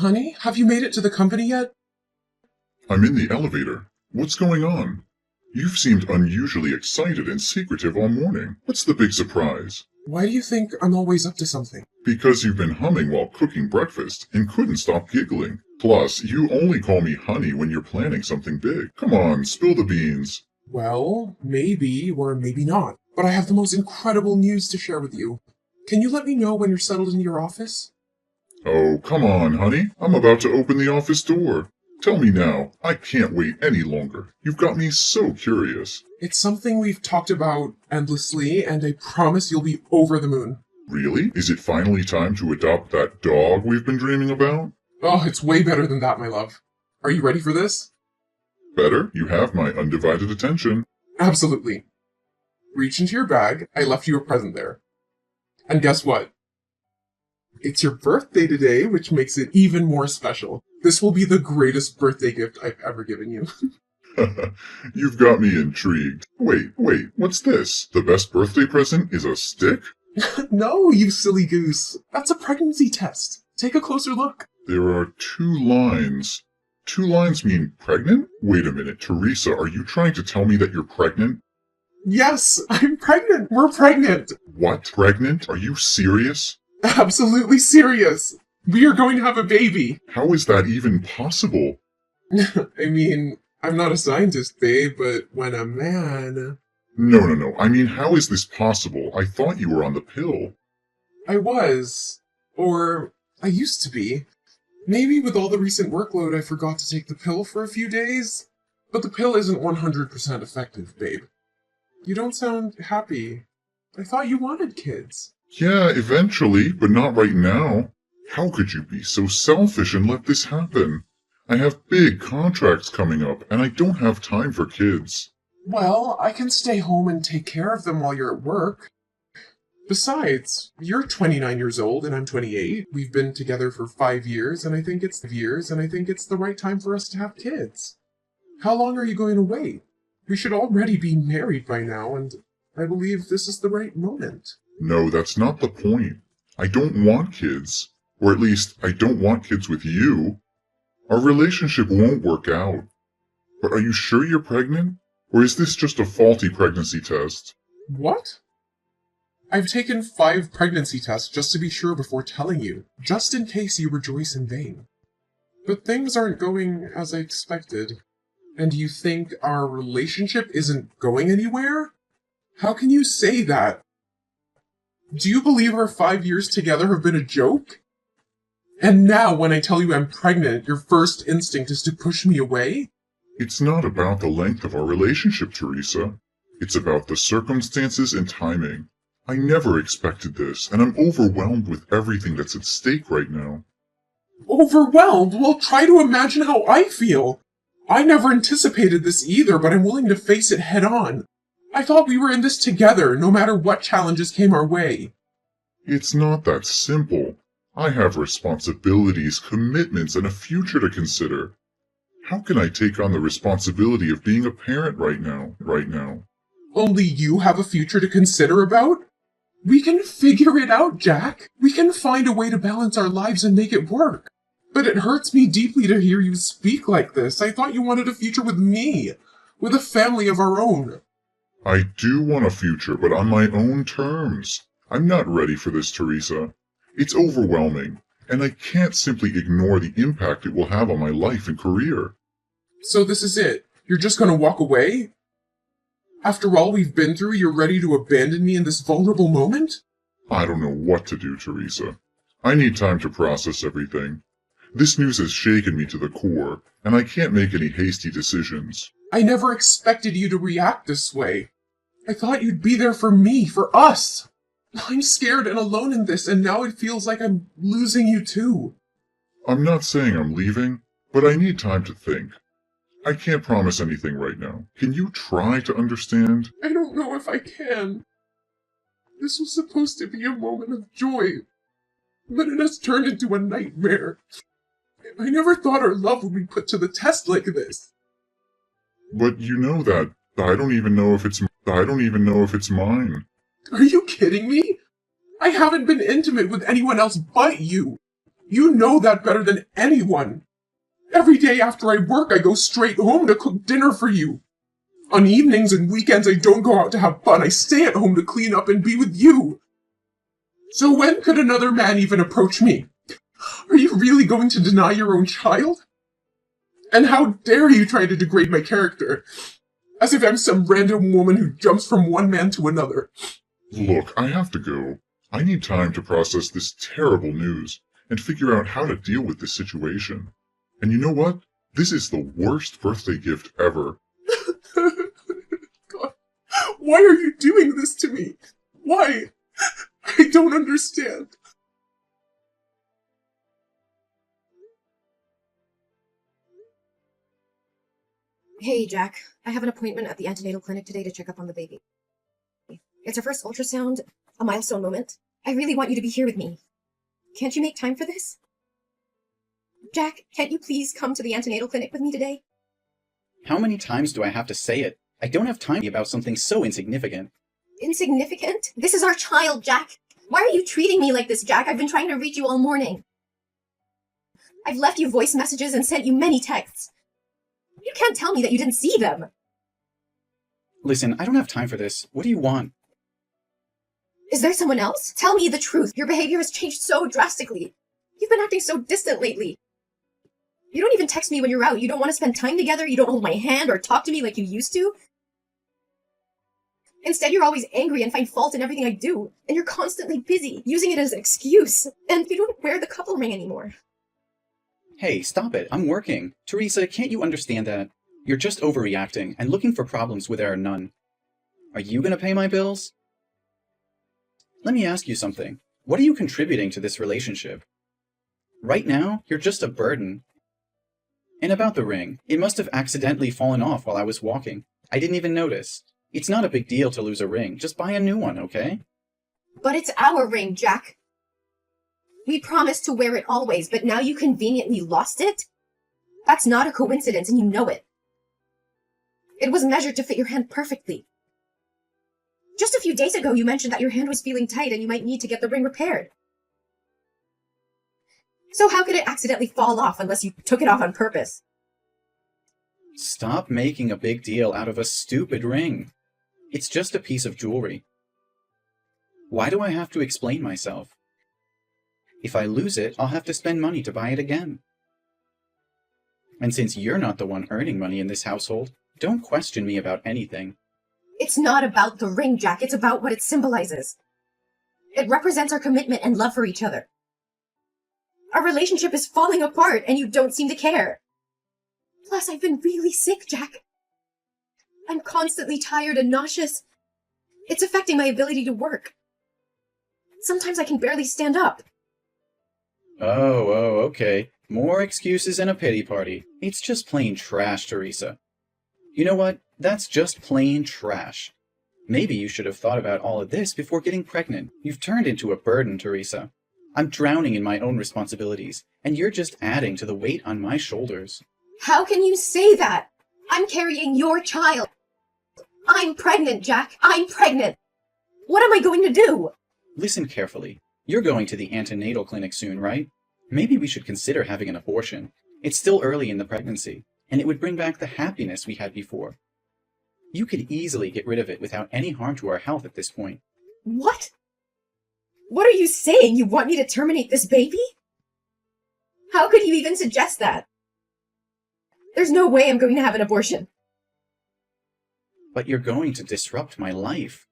Honey, have you made it to the company yet? I'm in the elevator. What's going on? You've seemed unusually excited and secretive all morning. What's the big surprise? Why do you think I'm always up to something? Because you've been humming while cooking breakfast and couldn't stop giggling. Plus, you only call me honey when you're planning something big. Come on, spill the beans. Well, maybe or maybe not. But I have the most incredible news to share with you. Can you let me know when you're settled into your office? Oh, come on, honey. I'm about to open the office door. Tell me now. I can't wait any longer. You've got me so curious. It's something we've talked about endlessly, and I promise you'll be over the moon. Really? Is it finally time to adopt that dog we've been dreaming about? Oh, it's way better than that, my love. Are you ready for this? Better? You have my undivided attention. Absolutely. Reach into your bag. I left you a present there. And guess what? It's your birthday today, which makes it even more special. This will be the greatest birthday gift I've ever given you. You've got me intrigued. Wait, what's this? The best birthday present is a stick? No, you silly goose. That's a pregnancy test. Take a closer look. There are 2 lines. 2 lines mean pregnant? Wait a minute, Teresa, are you trying to tell me that you're pregnant? Yes, I'm pregnant. We're pregnant. What? Pregnant? Are you serious? Absolutely serious. We are going to have a baby. How is that even possible? I mean, I'm not a scientist, babe, but when a man... No. I mean, how is this possible? I thought you were on the pill. I was. Or I used to be. Maybe with all the recent workload I forgot to take the pill for a few days. But the pill isn't 100% effective, babe. You don't sound happy. I thought you wanted kids. Yeah, eventually, but not right now. How could you be so selfish and let this happen? I have big contracts coming up, and I don't have time for kids. Well, I can stay home and take care of them while you're at work. Besides, you're 29 years old and I'm 28. We've been together for 5 years, and I think it's the right time for us to have kids. How long are you going to wait? We should already be married by now, and I believe this is the right moment. No, that's not the point. I don't want kids. Or at least, I don't want kids with you. Our relationship won't work out. But are you sure you're pregnant? Or is this just a faulty pregnancy test? What? I've taken 5 pregnancy tests just to be sure before telling you, just in case you rejoice in vain. But things aren't going as I expected. And you think our relationship isn't going anywhere? How can you say that? Do you believe our 5 years together have been a joke? And now when I tell you I'm pregnant, your first instinct is to push me away? It's not about the length of our relationship, Teresa. It's about the circumstances and timing. I never expected this, and I'm overwhelmed with everything that's at stake right now. Overwhelmed? Well, try to imagine how I feel. I never anticipated this either, but I'm willing to face it head on. I thought we were in this together, no matter what challenges came our way. It's not that simple. I have responsibilities, commitments, and a future to consider. How can I take on the responsibility of being a parent right now? Only you have a future to consider about? We can figure it out, Jack. We can find a way to balance our lives and make it work. But it hurts me deeply to hear you speak like this. I thought you wanted a future with me, with a family of our own. I do want a future, but on my own terms. I'm not ready for this, Teresa. It's overwhelming, and I can't simply ignore the impact it will have on my life and career. So this is it? You're just gonna walk away? After all we've been through, you're ready to abandon me in this vulnerable moment? I don't know what to do, Teresa. I need time to process everything. This news has shaken me to the core, and I can't make any hasty decisions. I never expected you to react this way. I thought you'd be there for me, for us. I'm scared and alone in this, and now it feels like I'm losing you too. I'm not saying I'm leaving, but I need time to think. I can't promise anything right now. Can you try to understand? I don't know if I can. This was supposed to be a moment of joy, but it has turned into a nightmare. I never thought our love would be put to the test like this. But you know that I don't even know if it's mine. Are you kidding me? I haven't been intimate with anyone else but you. You know that better than anyone. Every day after I work, I go straight home to cook dinner for you. On evenings and weekends, I don't go out to have fun. I stay at home to clean up and be with you. So when could another man even approach me? Are you really going to deny your own child? And how dare you try to degrade my character? As if I'm some random woman who jumps from one man to another. Look, I have to go. I need time to process this terrible news and figure out how to deal with this situation. And you know what? This is the worst birthday gift ever. God, why are you doing this to me? Why? I don't understand. Hey, Jack. I have an appointment at the antenatal clinic today to check up on the baby. It's her first ultrasound, a milestone moment. I really want you to be here with me. Can't you make time for this? Jack, can't you please come to the antenatal clinic with me today? How many times do I have to say it? I don't have time about something so insignificant. Insignificant? This is our child, Jack. Why are you treating me like this, Jack? I've been trying to reach you all morning. I've left you voice messages and sent you many texts. You can't tell me that you didn't see them. Listen, I don't have time for this. What do you want? Is there someone else? Tell me the truth. Your behavior has changed so drastically. You've been acting so distant lately. You don't even text me when you're out. You don't want to spend time together. You don't hold my hand or talk to me like you used to. Instead, you're always angry and find fault in everything I do. And you're constantly busy, using it as an excuse. And you don't wear the couple ring anymore. Hey, stop it. I'm working. Teresa, can't you understand that? You're just overreacting and looking for problems where there are none. Are you gonna pay my bills? Let me ask you something. What are you contributing to this relationship? Right now, you're just a burden. And about the ring, it must have accidentally fallen off while I was walking. I didn't even notice. It's not a big deal to lose a ring. Just buy a new one, okay? But it's our ring, Jack. We promised to wear it always, but now you conveniently lost it? That's not a coincidence, and you know it. It was measured to fit your hand perfectly. Just a few days ago, you mentioned that your hand was feeling tight and you might need to get the ring repaired. So how could it accidentally fall off unless you took it off on purpose? Stop making a big deal out of a stupid ring. It's just a piece of jewelry. Why do I have to explain myself? If I lose it, I'll have to spend money to buy it again. And since you're not the one earning money in this household, don't question me about anything. It's not about the ring, Jack. It's about what it symbolizes. It represents our commitment and love for each other. Our relationship is falling apart, and you don't seem to care. Plus, I've been really sick, Jack. I'm constantly tired and nauseous. It's affecting my ability to work. Sometimes I can barely stand up. Oh, okay. More excuses and a pity party. It's just plain trash, Teresa. You know what? That's just plain trash. Maybe you should have thought about all of this before getting pregnant. You've turned into a burden, Teresa. I'm drowning in my own responsibilities, and you're just adding to the weight on my shoulders. How can you say that? I'm carrying your child. I'm pregnant, Jack. I'm pregnant. What am I going to do? Listen carefully. You're going to the antenatal clinic soon, right? Maybe we should consider having an abortion. It's still early in the pregnancy, and it would bring back the happiness we had before. You could easily get rid of it without any harm to our health at this point. What? What are you saying? You want me to terminate this baby? How could you even suggest that? There's no way I'm going to have an abortion. But you're going to disrupt my life.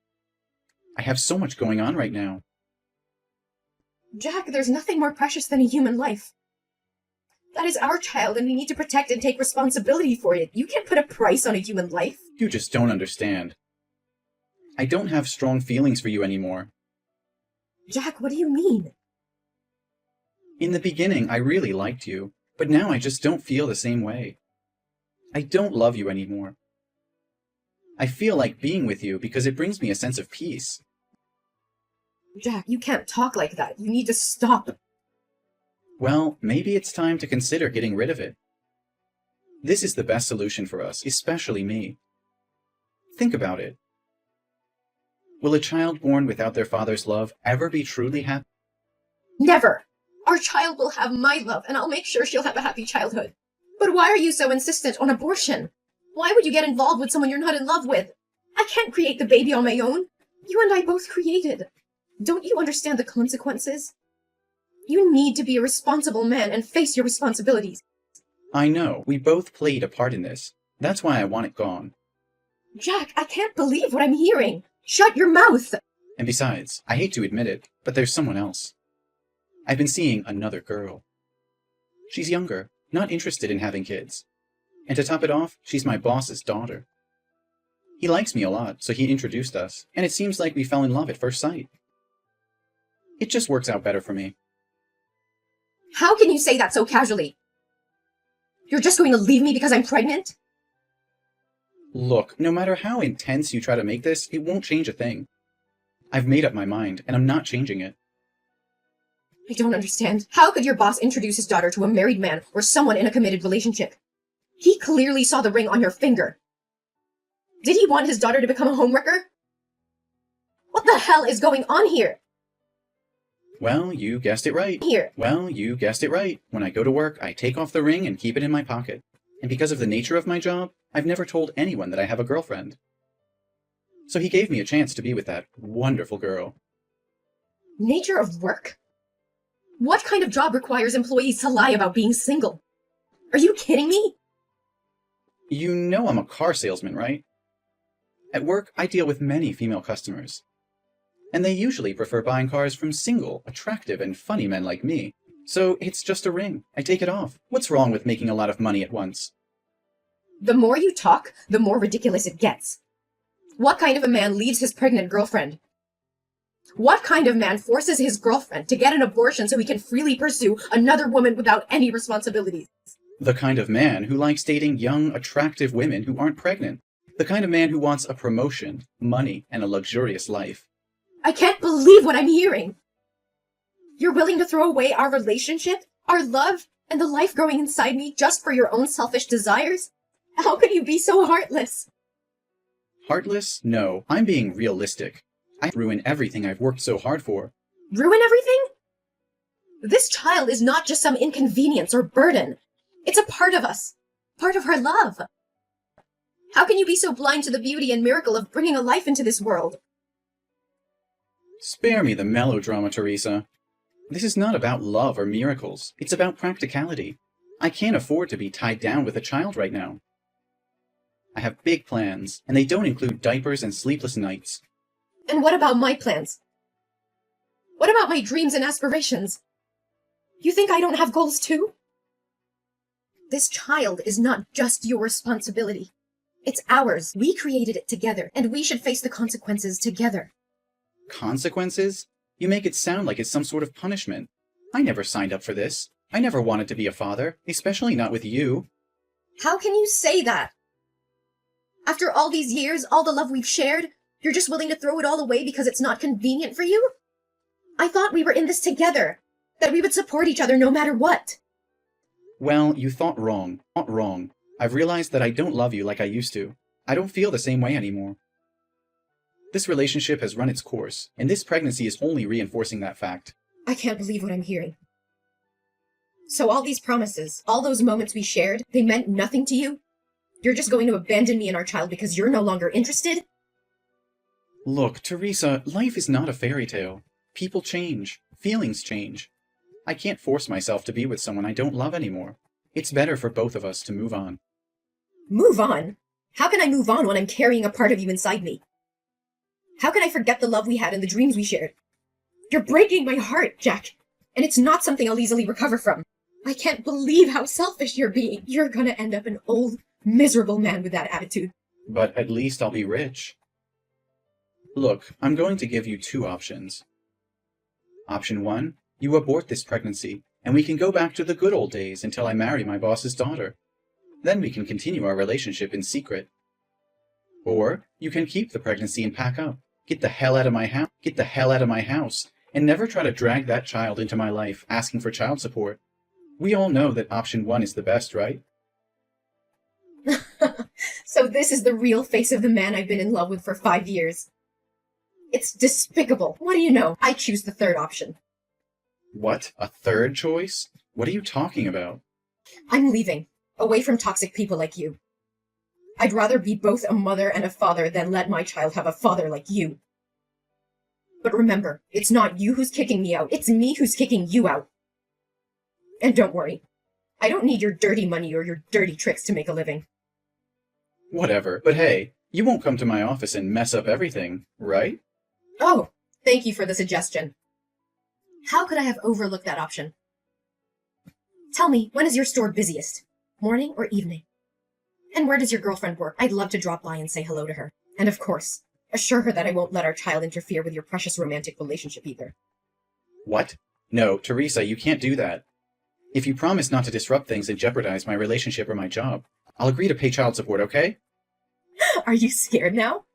I have so much going on right now. Jack, there's nothing more precious than a human life. That is our child, and we need to protect and take responsibility for it. You can't put a price on a human life. You just don't understand. I don't have strong feelings for you anymore. Jack, what do you mean? In the beginning, I really liked you, but now I just don't feel the same way. I don't love you anymore. I feel like being with you because it brings me a sense of peace. Jack, you can't talk like that. You need to stop. Well, maybe it's time to consider getting rid of it. This is the best solution for us, especially me. Think about it. Will a child born without their father's love ever be truly happy? Never! Our child will have my love, and I'll make sure she'll have a happy childhood. But why are you so insistent on abortion? Why would you get involved with someone you're not in love with? I can't create the baby on my own. You and I both created. Don't you understand the consequences? You need to be a responsible man and face your responsibilities. I know, we both played a part in this. That's why I want it gone. Jack, I can't believe what I'm hearing. Shut your mouth! And besides, I hate to admit it, but there's someone else. I've been seeing another girl. She's younger, not interested in having kids. And to top it off, she's my boss's daughter. He likes me a lot, so he introduced us, and it seems like we fell in love at first sight. It just works out better for me. How can you say that so casually? You're just going to leave me because I'm pregnant? Look, no matter how intense you try to make this, it won't change a thing. I've made up my mind, and I'm not changing it. I don't understand. How could your boss introduce his daughter to a married man or someone in a committed relationship? He clearly saw the ring on your finger. Did he want his daughter to become a homewrecker? What the hell is going on here? Well, you guessed it right. Well, you guessed it right. When I go to work, I take off the ring and keep it in my pocket. And because of the nature of my job, I've never told anyone that I have a girlfriend. So he gave me a chance to be with that wonderful girl. Nature of work? What kind of job requires employees to lie about being single? Are you kidding me? You know I'm a car salesman, right? At work, I deal with many female customers. And they usually prefer buying cars from single, attractive, and funny men like me. So it's just a ring. I take it off. What's wrong with making a lot of money at once? The more you talk, the more ridiculous it gets. What kind of a man leaves his pregnant girlfriend? What kind of man forces his girlfriend to get an abortion so he can freely pursue another woman without any responsibilities? The kind of man who likes dating young, attractive women who aren't pregnant. The kind of man who wants a promotion, money, and a luxurious life. I can't believe what I'm hearing. You're willing to throw away our relationship, our love, and the life growing inside me just for your own selfish desires? How could you be so heartless? Heartless? No, I'm being realistic. I ruin everything I've worked so hard for. Ruin everything? This child is not just some inconvenience or burden. It's a part of us, part of our love. How can you be so blind to the beauty and miracle of bringing a life into this world? Spare me the melodrama, Teresa. This is not about love or miracles. It's about practicality. I can't afford to be tied down with a child right now. I have big plans, and they don't include diapers and sleepless nights. And what about my plans? What about my dreams and aspirations? You think I don't have goals too? This child is not just your responsibility. It's ours. We created it together, and we should face the consequences together. Consequences? You make it sound like it's some sort of punishment. I never signed up for this. I never wanted to be a father, especially not with you. How can you say that? After all these years, all the love we've shared, you're just willing to throw it all away because it's not convenient for you? I thought we were in this together, that we would support each other no matter what. Well, you thought wrong. Not wrong. I've realized that I don't love you like I used to. I don't feel the same way anymore. This relationship has run its course, and this pregnancy is only reinforcing that fact. I can't believe what I'm hearing. So all these promises, all those moments we shared, they meant nothing to you? You're just going to abandon me and our child because you're no longer interested? Look, Teresa, life is not a fairy tale. People change. Feelings change. I can't force myself to be with someone I don't love anymore. It's better for both of us to move on. Move on? How can I move on when I'm carrying a part of you inside me? How can I forget the love we had and the dreams we shared? You're breaking my heart, Jack, and it's not something I'll easily recover from. I can't believe how selfish you're being. You're gonna end up an old, miserable man with that attitude. But at least I'll be rich. Look, I'm going to give you two options. Option 1, you abort this pregnancy, and we can go back to the good old days until I marry my boss's daughter. Then we can continue our relationship in secret. Or you can keep the pregnancy and pack up. Get the hell out of my house. Get the hell out of my house. And never try to drag that child into my life asking for child support. We all know that option 1 is the best, right? So this is the real face of the man I've been in love with for 5 years. It's despicable. What do you know? I choose the third option. What? A third choice? What are you talking about? I'm leaving, away from toxic people like you. I'd rather be both a mother and a father than let my child have a father like you. But remember, it's not you who's kicking me out, it's me who's kicking you out. And don't worry, I don't need your dirty money or your dirty tricks to make a living. Whatever, but hey, you won't come to my office and mess up everything, right? Oh, thank you for the suggestion. How could I have overlooked that option? Tell me, when is your store busiest? Morning or evening? And where does your girlfriend work? I'd love to drop by and say hello to her. And of course, assure her that I won't let our child interfere with your precious romantic relationship either. What? No, Teresa, you can't do that. If you promise not to disrupt things and jeopardize my relationship or my job, I'll agree to pay child support, okay? Are you scared now?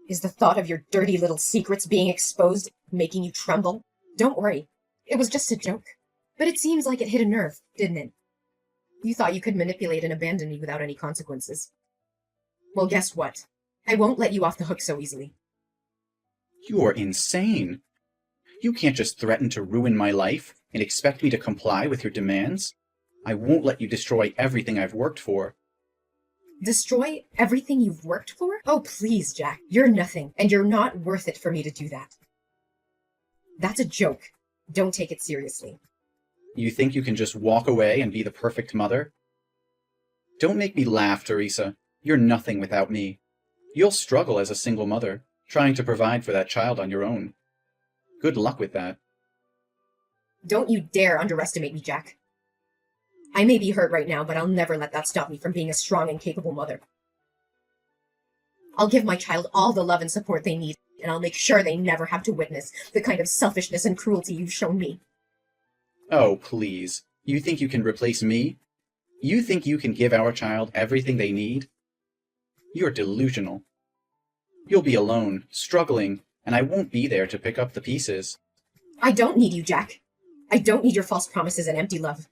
Is the thought of your dirty little secrets being exposed making you tremble? Don't worry, it was just a joke. But it seems like it hit a nerve, didn't it? You thought you could manipulate and abandon me without any consequences. Well, guess what? I won't let you off the hook so easily. You're insane. You can't just threaten to ruin my life and expect me to comply with your demands. I won't let you destroy everything I've worked for. Destroy everything you've worked for? Oh, please, Jack. You're nothing, and you're not worth it for me to do that. That's a joke. Don't take it seriously. You think you can just walk away and be the perfect mother? Don't make me laugh, Teresa. You're nothing without me. You'll struggle as a single mother, trying to provide for that child on your own. Good luck with that. Don't you dare underestimate me, Jack. I may be hurt right now, but I'll never let that stop me from being a strong and capable mother. I'll give my child all the love and support they need, and I'll make sure they never have to witness the kind of selfishness and cruelty you've shown me. Oh, please. You think you can replace me? You think you can give our child everything they need? You're delusional. You'll be alone, struggling, and I won't be there to pick up the pieces. I don't need you, Jack. I don't need your false promises and empty love.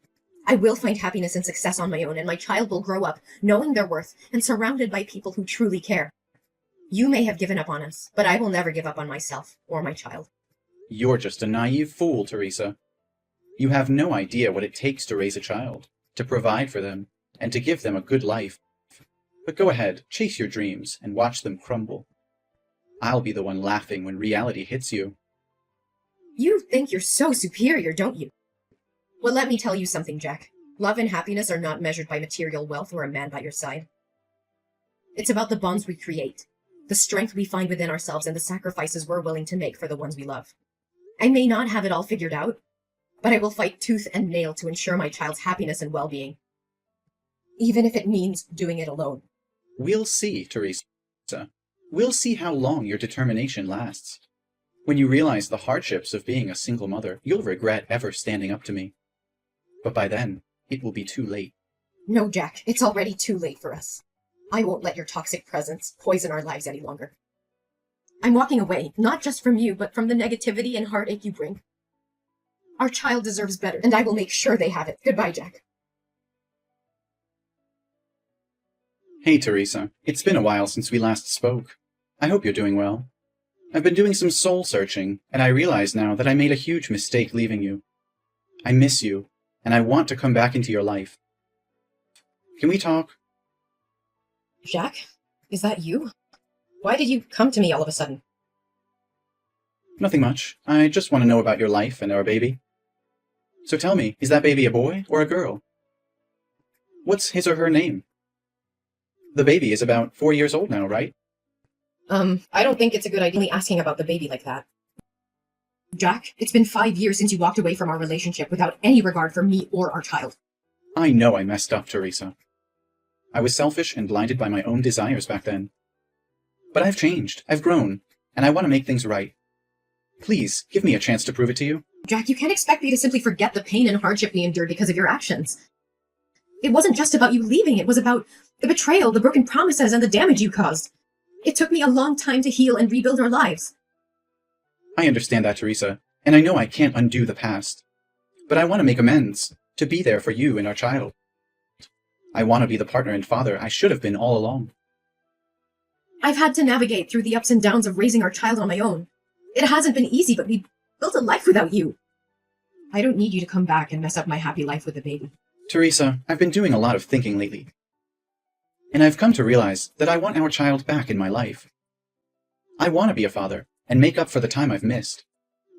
I will find happiness and success on my own, and my child will grow up knowing their worth and surrounded by people who truly care. You may have given up on us, but I will never give up on myself or my child. You're just a naive fool, Teresa. You have no idea what it takes to raise a child, to provide for them, and to give them a good life. But go ahead, chase your dreams, and watch them crumble. I'll be the one laughing when reality hits you. You think you're so superior, don't you? Well, let me tell you something, Jack. Love and happiness are not measured by material wealth or a man by your side. It's about the bonds we create, the strength we find within ourselves, and the sacrifices we're willing to make for the ones we love. I may not have it all figured out, but I will fight tooth and nail to ensure my child's happiness and well-being, even if it means doing it alone. We'll see, Teresa. We'll see how long your determination lasts. When you realize the hardships of being a single mother, you'll regret ever standing up to me. But by then, it will be too late. No, Jack, it's already too late for us. I won't let your toxic presence poison our lives any longer. I'm walking away, not just from you, but from the negativity and heartache you bring. Our child deserves better, and I will make sure they have it. Goodbye, Jack. Hey, Teresa. It's been a while since we last spoke. I hope you're doing well. I've been doing some soul searching, and I realize now that I made a huge mistake leaving you. I miss you, and I want to come back into your life. Can we talk? Jack, is that you? Why did you come to me all of a sudden? Nothing much. I just want to know about your life and our baby. So tell me, is that baby a boy or a girl? What's his or her name? The baby is about 4 years old now, right? I don't think it's a good idea asking about the baby like that. Jack, it's been 5 years since you walked away from our relationship without any regard for me or our child. I know I messed up, Teresa. I was selfish and blinded by my own desires back then. But I've changed, I've grown, and I want to make things right. Please, give me a chance to prove it to you. Jack, you can't expect me to simply forget the pain and hardship we endured because of your actions. It wasn't just about you leaving, it was about the betrayal, the broken promises, and the damage you caused. It took me a long time to heal and rebuild our lives. I understand that, Teresa, and I know I can't undo the past. But I want to make amends, to be there for you and our child. I want to be the partner and father I should have been all along. I've had to navigate through the ups and downs of raising our child on my own. It hasn't been easy, but we built a life without you. I don't need you to come back and mess up my happy life with the baby. Teresa, I've been doing a lot of thinking lately. And I've come to realize that I want our child back in my life. I want to be a father and make up for the time I've missed.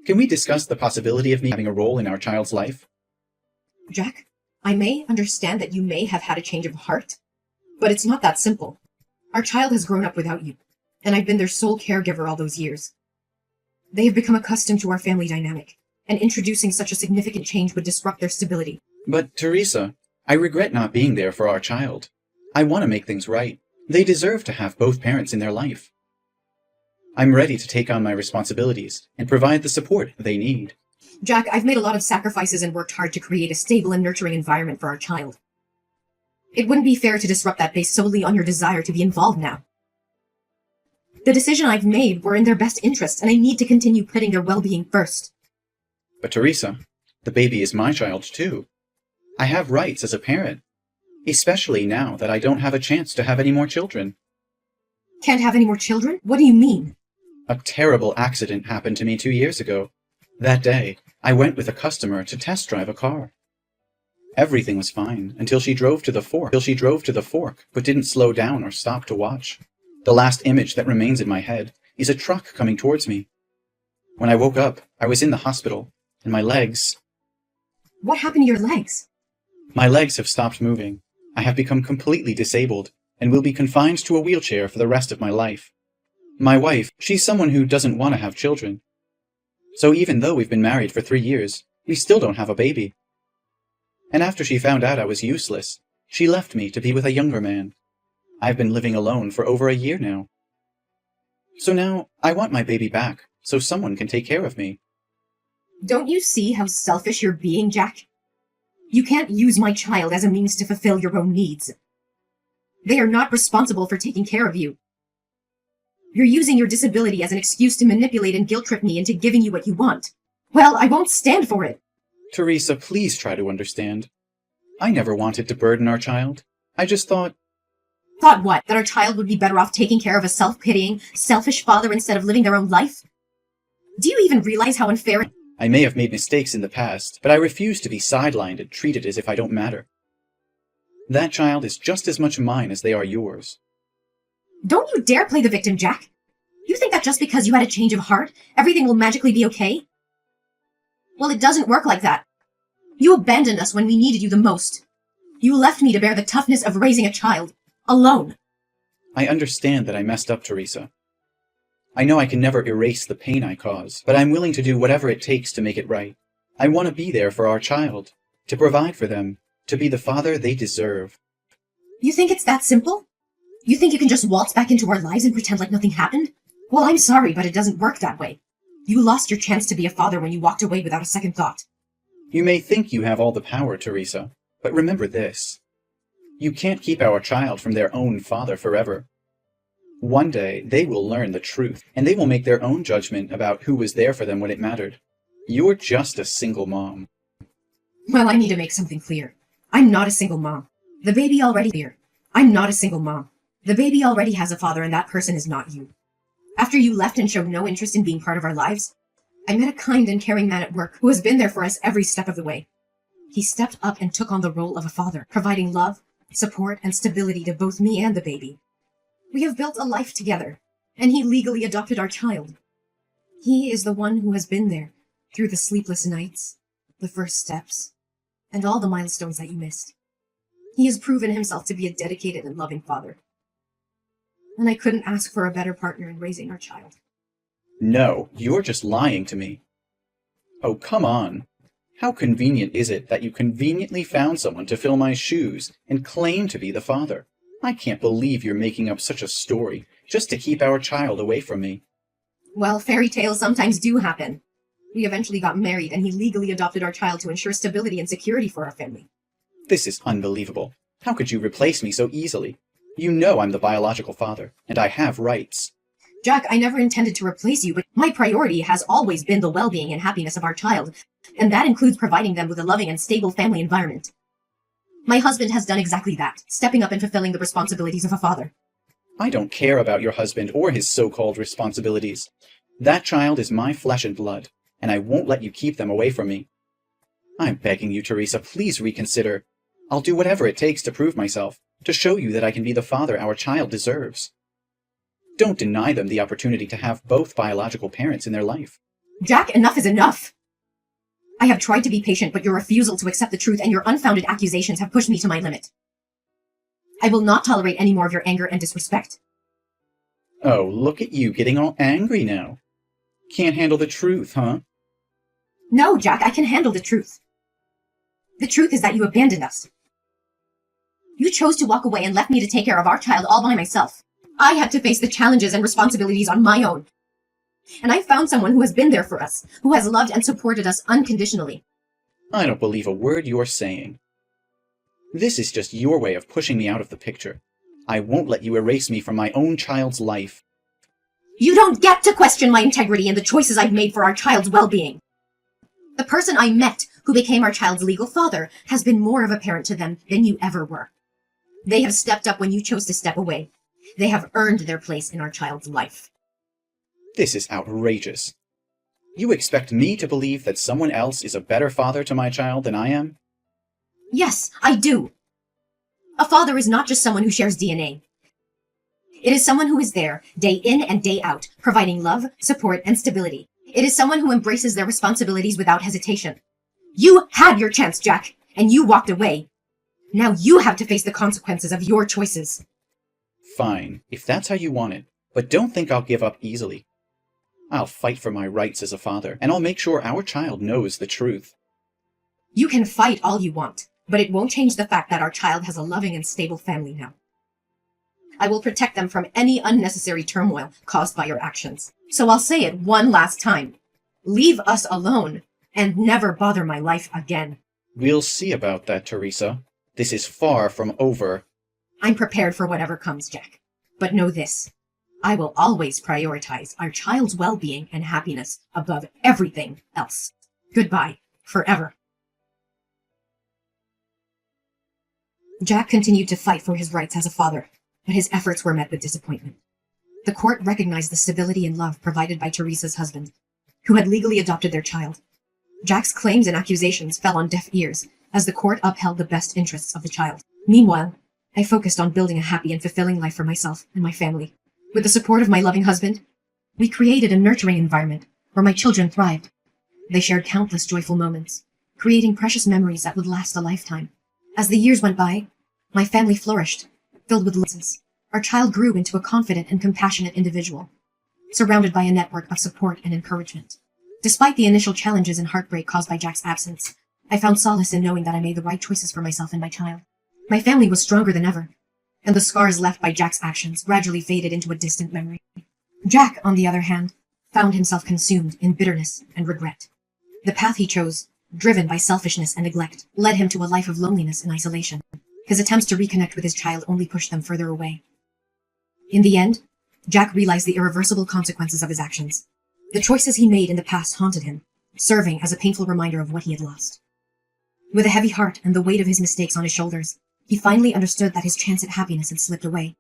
Can we discuss the possibility of me having a role in our child's life? Jack, I may understand that you may have had a change of heart, but it's not that simple. Our child has grown up without you, and I've been their sole caregiver all those years. They have become accustomed to our family dynamic, and introducing such a significant change would disrupt their stability. But, Teresa, I regret not being there for our child. I want to make things right. They deserve to have both parents in their life. I'm ready to take on my responsibilities and provide the support they need. Jack, I've made a lot of sacrifices and worked hard to create a stable and nurturing environment for our child. It wouldn't be fair to disrupt that based solely on your desire to be involved now. The decision I've made were in their best interest, and I need to continue putting their well-being first. But Teresa, the baby is my child too. I have rights as a parent, especially now that I don't have a chance to have any more children. Can't have any more children? What do you mean? A terrible accident happened to me 2 years ago. That day, I went with a customer to test drive a car. Everything was fine until she drove to the fork, but didn't slow down or stop to watch. The last image that remains in my head is a truck coming towards me. When I woke up, I was in the hospital, and my legs... What happened to your legs? My legs have stopped moving. I have become completely disabled, and will be confined to a wheelchair for the rest of my life. My wife, she's someone who doesn't want to have children. So even though we've been married for 3 years, we still don't have a baby. And after she found out I was useless, she left me to be with a younger man. I've been living alone for over a year now. So now, I want my baby back, so someone can take care of me. Don't you see how selfish you're being, Jack? You can't use my child as a means to fulfill your own needs. They are not responsible for taking care of you. You're using your disability as an excuse to manipulate and guilt-trip me into giving you what you want. Well, I won't stand for it. Teresa, please try to understand. I never wanted to burden our child. I just thought... Thought what? That our child would be better off taking care of a self-pitying, selfish father instead of living their own life? Do you even realize how unfair... I may have made mistakes in the past, but I refuse to be sidelined and treated as if I don't matter. That child is just as much mine as they are yours. Don't you dare play the victim, Jack. You think that just because you had a change of heart, everything will magically be okay? Well, it doesn't work like that. You abandoned us when we needed you the most. You left me to bear the toughness of raising a child, alone. I understand that I messed up, Teresa. I know I can never erase the pain I caused, but I'm willing to do whatever it takes to make it right. I want to be there for our child, to provide for them, to be the father they deserve. You think it's that simple? You think you can just waltz back into our lives and pretend like nothing happened? Well, I'm sorry, but it doesn't work that way. You lost your chance to be a father when you walked away without a second thought. You may think you have all the power, Teresa, but remember this. You can't keep our child from their own father forever. One day, they will learn the truth, and they will make their own judgment about who was there for them when it mattered. You're just a single mom. Well, I need to make something clear. I'm not a single mom. The baby already here. I'm not a single mom. The baby already has a father, and that person is not you. After you left and showed no interest in being part of our lives, I met a kind and caring man at work who has been there for us every step of the way. He stepped up and took on the role of a father, providing love, support, and stability to both me and the baby. We have built a life together, and he legally adopted our child. He is the one who has been there through the sleepless nights, the first steps, and all the milestones that you missed. He has proven himself to be a dedicated and loving father. And I couldn't ask for a better partner in raising our child. No, you're just lying to me. Oh, come on. How convenient is it that you conveniently found someone to fill my shoes and claim to be the father? I can't believe you're making up such a story just to keep our child away from me. Well, fairy tales sometimes do happen. We eventually got married, and he legally adopted our child to ensure stability and security for our family. This is unbelievable. How could you replace me so easily? You know I'm the biological father, and I have rights. Jack, I never intended to replace you, but my priority has always been the well-being and happiness of our child, and that includes providing them with a loving and stable family environment. My husband has done exactly that, stepping up and fulfilling the responsibilities of a father. I don't care about your husband or his so-called responsibilities. That child is my flesh and blood, and I won't let you keep them away from me. I'm begging you, Teresa, please reconsider. I'll do whatever it takes to prove myself, to show you that I can be the father our child deserves. Don't deny them the opportunity to have both biological parents in their life. Jack, enough is enough! I have tried to be patient, but your refusal to accept the truth and your unfounded accusations have pushed me to my limit. I will not tolerate any more of your anger and disrespect. Oh, look at you getting all angry now. Can't handle the truth, huh? No, Jack, I can handle the truth. The truth is that you abandoned us. You chose to walk away and left me to take care of our child all by myself. I had to face the challenges and responsibilities on my own. And I found someone who has been there for us, who has loved and supported us unconditionally. I don't believe a word you're saying. This is just your way of pushing me out of the picture. I won't let you erase me from my own child's life. You don't get to question my integrity and the choices I've made for our child's well-being. The person I met, who became our child's legal father, has been more of a parent to them than you ever were. They have stepped up when you chose to step away. They have earned their place in our child's life. This is outrageous. You expect me to believe that someone else is a better father to my child than I am? Yes, I do. A father is not just someone who shares DNA. It is someone who is there, day in and day out, providing love, support, and stability. It is someone who embraces their responsibilities without hesitation. You had your chance, Jack, and you walked away. Now you have to face the consequences of your choices. Fine, if that's how you want it, but don't think I'll give up easily. I'll fight for my rights as a father, and I'll make sure our child knows the truth. You can fight all you want, but it won't change the fact that our child has a loving and stable family now. I will protect them from any unnecessary turmoil caused by your actions. So I'll say it one last time. Leave us alone, and never bother my life again. We'll see about that, Teresa. This is far from over. I'm prepared for whatever comes, Jack. But know this. I will always prioritize our child's well-being and happiness above everything else. Goodbye, forever. Jack continued to fight for his rights as a father, but his efforts were met with disappointment. The court recognized the stability and love provided by Teresa's husband, who had legally adopted their child. Jack's claims and accusations fell on deaf ears as the court upheld the best interests of the child. Meanwhile, I focused on building a happy and fulfilling life for myself and my family. With the support of my loving husband, we created a nurturing environment where my children thrived. They shared countless joyful moments, creating precious memories that would last a lifetime. As the years went by, my family flourished, filled with lessons. Our child grew into a confident and compassionate individual, surrounded by a network of support and encouragement. Despite the initial challenges and heartbreak caused by Jack's absence, I found solace in knowing that I made the right choices for myself and my child. My family was stronger than ever, and the scars left by Jack's actions gradually faded into a distant memory. Jack, on the other hand, found himself consumed in bitterness and regret. The path he chose, driven by selfishness and neglect, led him to a life of loneliness and isolation. His attempts to reconnect with his child only pushed them further away. In the end, Jack realized the irreversible consequences of his actions. The choices he made in the past haunted him, serving as a painful reminder of what he had lost. With a heavy heart and the weight of his mistakes on his shoulders, he finally understood that his chance at happiness had slipped away.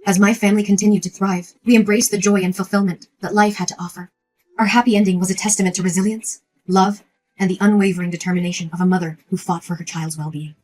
As my family continued to thrive, we embraced the joy and fulfillment that life had to offer. Our happy ending was a testament to resilience, love, and the unwavering determination of a mother who fought for her child's well-being.